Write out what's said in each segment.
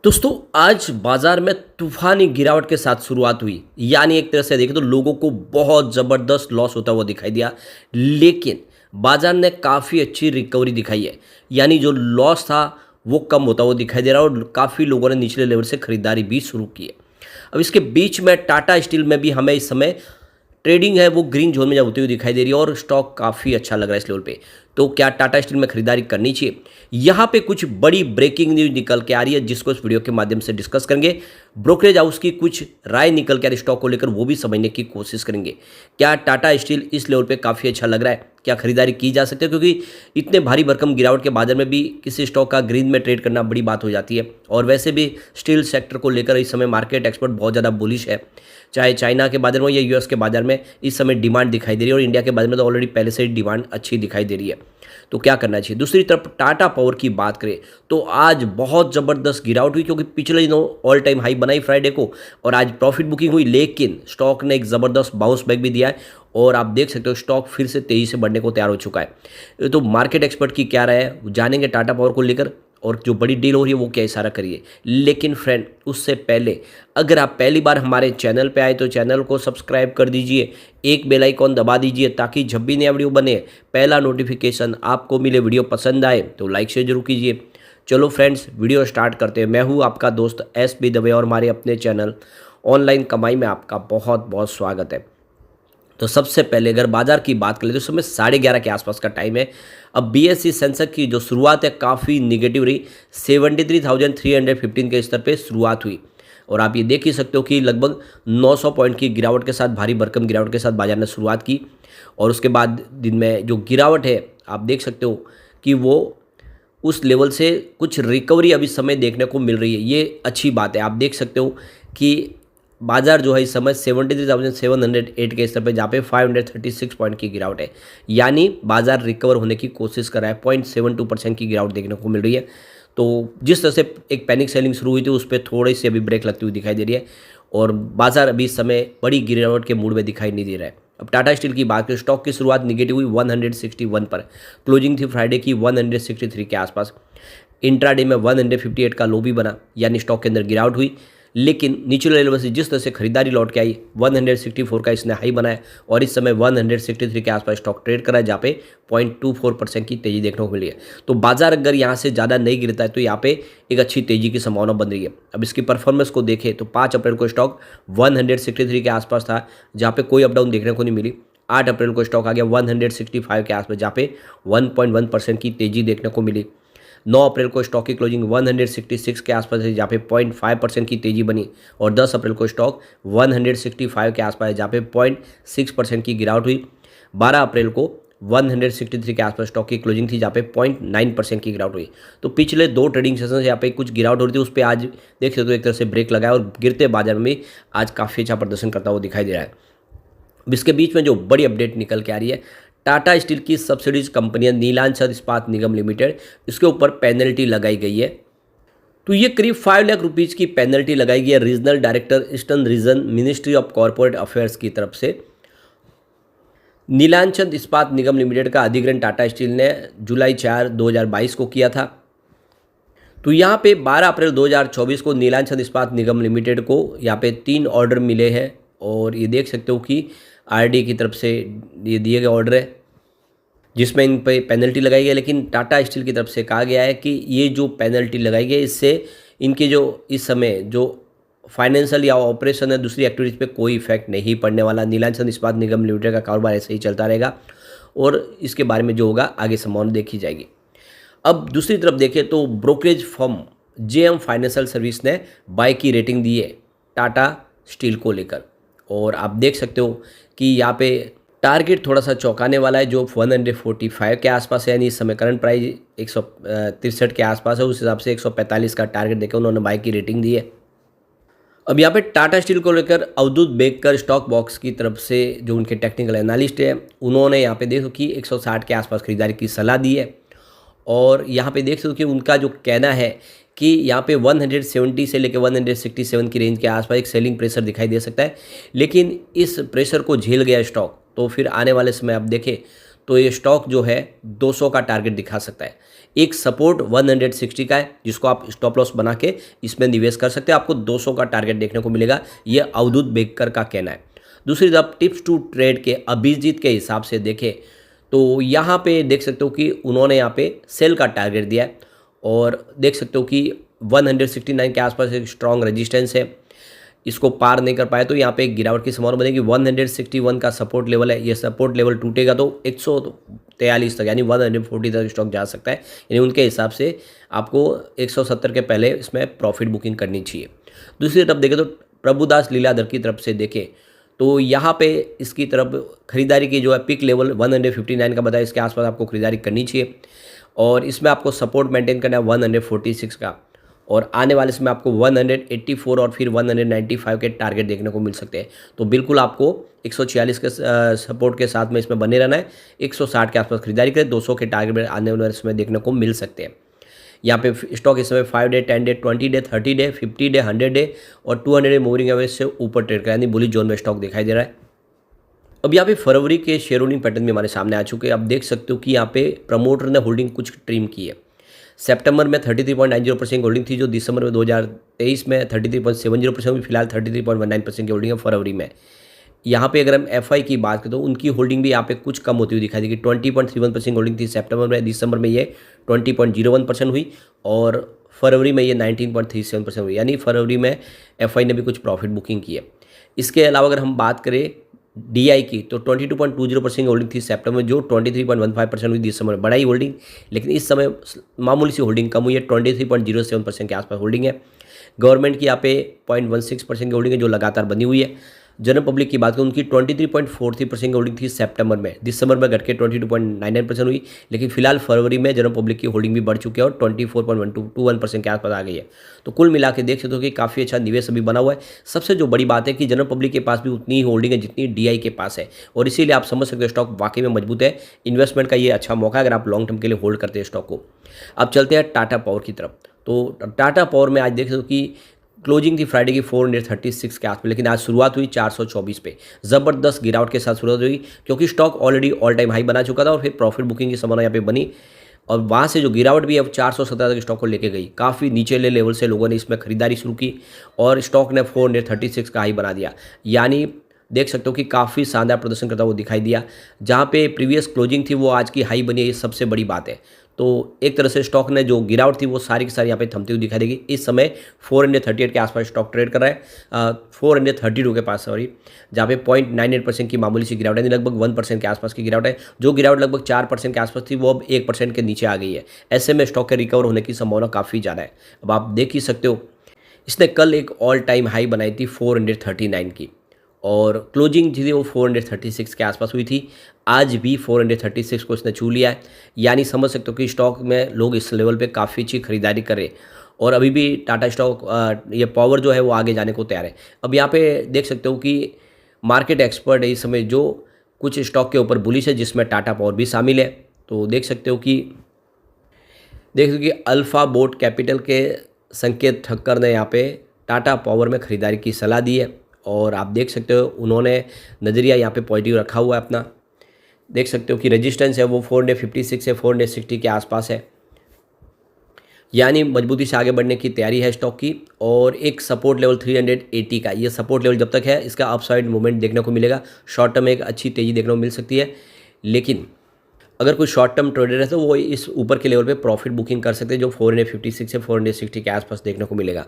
दोस्तों आज बाजार में तूफानी गिरावट के साथ शुरुआत हुई। यानी एक तरह से देखें तो लोगों को बहुत ज़बरदस्त लॉस होता हुआ दिखाई दिया, लेकिन बाजार ने काफ़ी अच्छी रिकवरी दिखाई है। यानी जो लॉस था वो कम होता हुआ दिखाई दे रहा है और काफ़ी लोगों ने निचले लेवल से खरीदारी भी शुरू की है। अब इसके बीच में टाटा स्टील में भी हमें इस समय ट्रेडिंग है वो ग्रीन जोन में होती हुई दिखाई दे रही है और स्टॉक काफ़ी अच्छा लग रहा है इस लेवल पे। तो क्या टाटा स्टील में खरीदारी करनी चाहिए? यहाँ पे कुछ बड़ी ब्रेकिंग न्यूज निकल के आ रही है जिसको इस वीडियो के माध्यम से डिस्कस करेंगे। ब्रोकरेज हाउस की कुछ राय निकल के आ रही स्टॉक को लेकर, वो भी समझने की कोशिश करेंगे। क्या टाटा स्टील इस लेवल पे काफ़ी अच्छा लग रहा है? क्या खरीदारी की जा सकती है? क्योंकि इतने भारी भरकम गिरावट के बाजार में भी किसी स्टॉक का ग्रीन में ट्रेड करना बड़ी बात हो जाती है। और वैसे भी स्टील सेक्टर को लेकर इस समय मार्केट एक्सपर्ट बहुत ज़्यादा बुलिश है। चाहे चाइना के बाजार में या यूएस के बाजार में इस समय डिमांड दिखाई दे रही है और इंडिया के बाजार में तो ऑलरेडी पहले से ही डिमांड अच्छी दिखाई दे रही है। तो क्या करना चाहिए? दूसरी तरफ टाटा पावर की बात करें तो आज बहुत ज़बरदस्त गिरावट हुई, क्योंकि पिछले दिनों ऑल टाइम हाई बनाई फ्राइडे को और आज प्रॉफिट बुकिंग हुई, लेकिन स्टॉक ने एक ज़बरदस्त बाउंस बैक भी दिया है और आप देख सकते हो स्टॉक फिर से तेज़ी से बढ़ने को तैयार हो चुका है। तो मार्केट एक्सपर्ट की क्या राय है जानेंगे टाटा पावर को लेकर, और जो बड़ी डील हो रही है वो क्या इशारा करिए। लेकिन फ्रेंड उससे पहले अगर आप पहली बार हमारे चैनल पे आए तो चैनल को सब्सक्राइब कर दीजिए, एक बेल आइकॉन दबा दीजिए ताकि जब भी नया वीडियो बने पहला नोटिफिकेशन आपको मिले। वीडियो पसंद आए तो लाइक शेयर जरूर कीजिए। चलो फ्रेंड्स वीडियो स्टार्ट करते हैं। मैं हूँ आपका दोस्त SB दवे और हमारे अपने चैनल ऑनलाइन कमाई में आपका बहुत बहुत स्वागत है। तो सबसे पहले अगर बाजार की बात करें तो इस समय 11:30 के आसपास का टाइम है। अब BSE सेंसेक्स की जो शुरुआत है काफ़ी निगेटिव रही, 73,315 के स्तर पे शुरुआत हुई और आप ये देख ही सकते हो कि लगभग 900 पॉइंट की गिरावट के साथ, भारी भरकम गिरावट के साथ बाजार ने शुरुआत की। और उसके बाद दिन में जो गिरावट है आप देख सकते हो कि वो उस लेवल से कुछ रिकवरी अभी समय देखने को मिल रही है। ये अच्छी बात है। आप देख सकते हो कि बाजार जो है इस समय 73,708 के स्तर पे, जहाँ पे 536 पॉइंट की गिरावट है। यानी बाजार रिकवर होने की कोशिश कर रहा है। 0.72% की गिरावट देखने को मिल रही है। तो जिस तरह से एक पैनिक सेलिंग शुरू हुई थी उस पर थोड़ी सी अभी ब्रेक लगती हुई दिखाई दे रही है और बाजार अभी इस समय बड़ी गिरावट के मूड में दिखाई नहीं दे रहा है। अब टाटा स्टील की बात करें, स्टॉक की शुरुआत निगेटिव हुई 161 पर, क्लोजिंग थी फ्राइडे की 163 के आसपास। इंट्राडे में 158 का लो भी बना, यानी स्टॉक के अंदर गिरावट हुई। लेकिन निचले लेवल से जिस तरह से खरीदारी लौट के आई, 164 का इसने हाई बनाया और इस समय 163 के आसपास स्टॉक ट्रेड करा है, जहाँ पे 0.24% की तेजी देखने को मिली है। तो बाजार अगर यहाँ से ज़्यादा नहीं गिरता है तो यहाँ पे एक अच्छी तेजी की संभावना बन रही है। अब इसकी परफॉर्मेंस को देखें तो 5 अप्रैल को स्टॉक 163 के आसपास था, जहाँ पे कोई अपडाउन देखने को नहीं मिली। 8 अप्रैल को स्टॉक आ गया 165 के आसपास, जहाँ पे 1.1% की तेजी देखने को मिली। 9 अप्रैल को स्टॉक की क्लोजिंग 166 के आसपास है, जहाँ पे 0.5% की तेजी बनी और 10 अप्रैल को स्टॉक 165 के आसपास है, जहाँ पे 0.6% की गिरावट हुई। 12 अप्रैल को 163 के आसपास स्टॉक की क्लोजिंग थी, जहाँ पे 0.9% की गिरावट हुई। तो पिछले 2 ट्रेडिंग सेशन से यहाँ पे कुछ गिरावट हो रही थी, उस पर आज देख सकते हो एक तरह से ब्रेक लगाया और गिरते बाजार में आज काफ़ी अच्छा प्रदर्शन करता हुआ दिखाई दे रहा है। इसके बीच में जो बड़ी अपडेट निकल के आ रही है, टाटा स्टील की सब्सिडीज कंपनियां नीलांचल इस्पात निगम लिमिटेड, इसके ऊपर पेनल्टी लगाई गई है। तो ये करीब 5 लाख रुपीज़ की पेनल्टी लगाई गई है regional director eastern region ministry of corporate affairs की तरफ से। नीलांचल इस्पात निगम लिमिटेड का अधिग्रहण टाटा स्टील ने जुलाई 4, 2022 को किया था। तो यहाँ पे 12 अप्रैल 2024 को नीलांचल इस्पात निगम लिमिटेड को यहाँ पे 3 ऑर्डर मिले हैं और ये देख सकते हो कि RD की तरफ से ये दिए गए ऑर्डर है जिसमें इन पे पेनल्टी लगाई गई है। लेकिन टाटा स्टील की तरफ से कहा गया है कि ये जो पेनल्टी लगाई गई है इससे इनके जो इस समय जो फाइनेंशियल या ऑपरेशन है दूसरी एक्टिविटीज़ पे कोई इफेक्ट नहीं पड़ने वाला। नीलांचल इस्पात निगम लिमिटेड का कारोबार ऐसे ही चलता रहेगा और इसके बारे में जो होगा आगे संभावना देखी जाएगी। अब दूसरी तरफ देखें तो brokerage firm JM financial service ने बाय की रेटिंग दी है टाटा स्टील को लेकर और आप देख सकते हो कि यहाँ पे टारगेट थोड़ा सा चौंकाने वाला है, जो 145 के आसपास है। यानी इस समय करंट प्राइस 163 के आसपास है, उस हिसाब से 145 का टारगेट देकर उन्होंने बाय की रेटिंग दी है। अब यहाँ पे टाटा स्टील को लेकर अवधूत बेकर स्टॉक बॉक्स की तरफ से जो उनके टेक्निकल एनालिस्ट है, उन्होंने यहाँ पे देखो कि 160 के आसपास खरीदारी की सलाह दी है। और यहाँ पे देख सकते हो कि उनका जो कहना है कि यहाँ पे 170 से लेकर 167 की रेंज के आसपास एक सेलिंग प्रेशर दिखाई दे सकता है। लेकिन इस प्रेशर को झेल गया स्टॉक तो फिर आने वाले समय आप देखें तो ये स्टॉक जो है 200 का टारगेट दिखा सकता है। एक सपोर्ट 160 का है जिसको आप स्टॉप लॉस बना के इसमें निवेश कर सकते हैं, आपको 200 का टारगेट देखने को मिलेगा, ये अवधूत बेकर का कहना है। दूसरी तरफ टिप्स टू ट्रेड के अभिजीत के हिसाब से देखें तो यहाँ पे देख सकते हो कि उन्होंने यहाँ पे सेल का टारगेट दिया है और देख सकते हो कि 169 के आसपास एक स्ट्रॉन्ग रेजिस्टेंस है, इसको पार नहीं कर पाए तो यहाँ पे एक गिरावट की संभावना बनेगी। 161 का सपोर्ट लेवल है, ये सपोर्ट लेवल टूटेगा तो 143 तक यानी 140 तक स्टॉक जा सकता है, यानी उनके हिसाब से आपको 170 के पहले इसमें प्रॉफिट बुकिंग करनी चाहिए। दूसरी तरफ देखें तो प्रभुदास लीलाधर की तरफ से देखें तो यहाँ पे इसकी तरफ खरीदारी की जो है पिक लेवल 159 का बताया, इसके आसपास आपको खरीदारी करनी चाहिए और इसमें आपको सपोर्ट मेंटेन करना है 146 का और आने वाले समय आपको 184 और फिर 195 के टारगेट देखने को मिल सकते हैं। तो बिल्कुल आपको 146 के सपोर्ट के साथ में इसमें बने रहना है, 160 के आसपास खरीदारी करें, 200 के टारगेट आने वाले समय देखने को मिल सकते हैं। यहाँ पे स्टॉक इस समय 5 day, 10 day, 20 day, 30 day, 50 day, 100 day और 200 डे मूविंग एवरेज से ऊपर ट्रेड कर यानी बुलिश जोन में स्टॉक दिखाई दे रहा है। अब यहाँ पे फरवरी के शेयर होल्डिंग पैटर्न भी हमारे सामने आ चुके हैं। आप देख सकते हो कि यहाँ पे प्रमोटर ने होल्डिंग कुछ ट्रिम की है। सितंबर में 33.90% होल्डिंग थी जो दिसंबर में 2023 में 33.70% हुई, फिलहाल 33.19% की होल्डिंग है फरवरी में। यहाँ पे अगर हम एफआई की बात करें तो उनकी होल्डिंग भी यहाँ पे कुछ कम होती हुई दिखाई देगी। 20.31% होल्डिंग थी सितंबर में, दिसंबर में ये 20.01% हुई और फरवरी में ये 19.37% हुई, यानी फरवरी में एफआई ने भी कुछ प्रॉफिट बुकिंग की है। इसके अलावा अगर हम बात करें डीआई की तो 22.20% होल्डिंग थी सितंबर में जो 23.15% हुई दिसंबर में, बड़ा ही होल्डिंग, लेकिन इस समय मामूली सी होल्डिंग कम हुई है, 23.07% के आसपास होल्डिंग है। गवर्नमेंट की यहाँ पे 0.16% की होल्डिंग है जो लगातार बनी हुई है। जनरल पब्लिक की बात करें उनकी 23.43% की होल्डिंग थी सितंबर में, दिसंबर में घट के 22.99% हुई, लेकिन फिलहाल फरवरी में जनरल पब्लिक की होल्डिंग भी बढ़ चुकी है और 24.21% के आसपास आ गई है। तो कुल मिला के देख सकते हो कि काफ़ी अच्छा निवेश अभी बना हुआ है। सबसे जो बड़ी बात है कि जनरल पब्लिक के पास भी उतनी ही होल्डिंग है जितनी डीआई के पास है और इसीलिए आप समझ सकते हो स्टॉक वाकई में मजबूत है। इन्वेस्टमेंट का ये अच्छा मौका है अगर आप लॉन्ग टर्म के लिए होल्ड करते हैं स्टॉक को। अब चलते हैं टाटा पावर की तरफ। तो टाटा पावर में आज देख सकते हो कि क्लोजिंग थी फ्राइडे की 436 के आसपास, लेकिन आज शुरुआत हुई 424 पे, ज़बरदस्त गिरावट के साथ शुरुआत हुई क्योंकि stock already all time high बना चुका था और फिर प्रॉफिट बुकिंग की संभावना यहाँ पे बनी और वहाँ से जो गिरावट भी है 417 तक स्टॉक को लेके गई। काफ़ी नीचेले लेवल से लोगों ने इसमें खरीदारी शुरू की और स्टॉक ने 436 का हाई बना दिया, यानी देख सकते हो कि काफ़ी शानदार प्रदर्शन करता हुआ दिखाई दिया। जहाँ पे प्रीवियस क्लोजिंग थी वो आज की हाई बनी है, ये सबसे बड़ी बात है। तो एक तरह से स्टॉक ने जो गिरावट थी वो सारी की सारी यहाँ पे थमती हुई दिखाई देगी। इस समय 438 के आसपास स्टॉक ट्रेड कर रहा है, 432 के पास, सॉरी, जहाँ पे 0.98% की मामूली सी गिरावट है, लगभग 1% के आसपास की गिरावट है। जो गिरावट लगभग 4% के आसपास थी वो अब 1% के नीचे आ गई है। ऐसे में स्टॉक के रिकवर होने की संभावना काफ़ी ज़्यादा है। अब आप देख ही सकते हो इसने कल एक ऑल टाइम हाई बनाई थी 439 की और क्लोजिंग थी वो 436 के आसपास हुई थी। आज भी 436 को इसने छू लिया है, यानी समझ सकते हो कि स्टॉक में लोग इस लेवल पे काफ़ी अच्छी खरीदारी करें और अभी भी टाटा स्टॉक ये पावर जो है वो आगे जाने को तैयार है। अब यहाँ पे देख सकते हो कि मार्केट एक्सपर्ट है इस समय जो कुछ स्टॉक के ऊपर बुलिश है जिसमें टाटा पावर भी शामिल है। तो देख सकते हो कि अल्फा बोट कैपिटल के संकेत ठक्कर ने यहाँ पे टाटा पावर में खरीदारी की सलाह दी है और आप देख सकते हो उन्होंने नज़रिया यहाँ पे पॉजिटिव रखा हुआ है अपना। देख सकते हो कि रेजिस्टेंस है वो 456 से 460 के आसपास है, यानी मजबूती से आगे बढ़ने की तैयारी है स्टॉक की। और एक सपोर्ट लेवल 380 का, ये सपोर्ट लेवल जब तक है इसका अपसाइड मूवमेंट देखने को मिलेगा। शॉर्ट टर्म में एक अच्छी तेज़ी देखने को मिल सकती है, लेकिन अगर कोई शॉर्ट टर्म ट्रेडर है तो वो इस ऊपर के लेवल पे प्रॉफिट बुकिंग कर सकते हैं जो 456 से 460 के आसपास देखने को मिलेगा।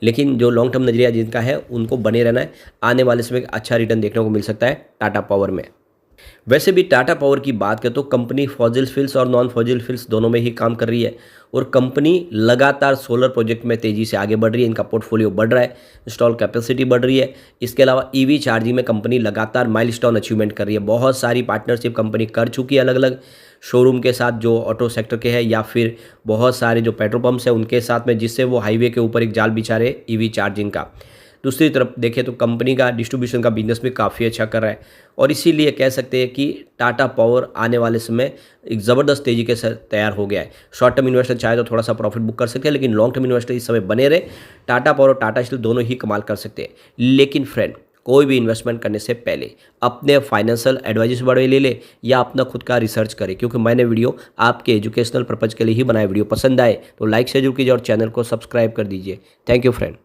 लेकिन जो लॉन्ग टर्म नजरिया जिनका है उनको बने रहना है, आने वाले समय अच्छा रिटर्न देखने को मिल सकता है टाटा पावर में। वैसे भी टाटा पावर की बात करें तो कंपनी फॉसिल फ्यूल्स और नॉन फॉसिल फ्यूल्स दोनों में ही काम कर रही है और कंपनी लगातार सोलर प्रोजेक्ट में तेज़ी से आगे बढ़ रही है। इनका पोर्टफोलियो बढ़ रहा है, इंस्टॉल कैपेसिटी बढ़ रही है। इसके अलावा ईवी चार्जिंग में कंपनी लगातार माइलस्टोन अचीवमेंट कर रही है। बहुत सारी पार्टनरशिप कंपनी कर चुकी है अलग अलग शोरूम के साथ जो ऑटो सेक्टर के हैं या फिर बहुत सारे जो पेट्रोल पंप्स हैं उनके साथ में, जिससे वो हाईवे के ऊपर एक जाल बिछा रहे ईवी चार्जिंग का। दूसरी तरफ देखें तो कंपनी का डिस्ट्रीब्यूशन का बिजनेस भी काफ़ी अच्छा कर रहा है और इसीलिए कह सकते हैं कि टाटा पावर आने वाले समय एक ज़बरदस्त तेज़ी के साथ तैयार हो गया है। शॉर्ट टर्म इन्वेस्टर चाहे तो थोड़ा सा प्रॉफिट बुक कर सकते हैं, लेकिन लॉन्ग टर्म इन्वेस्टर इस समय बने रहे टाटा पावर और टाटा स्टील दोनों ही कमाल कर सकते हैं। लेकिन फ्रेंड कोई भी इन्वेस्टमेंट करने से पहले अपने फाइनेंशियल एडवाइजर बड़े ले ले या अपना खुद का रिसर्च करें, क्योंकि मैंने वीडियो आपके एजुकेशनल पर्पज़ के लिए ही बनाया। वीडियो पसंद आए तो लाइक से जरूर कीजिए और चैनल को सब्सक्राइब कर दीजिए। Thank you friend.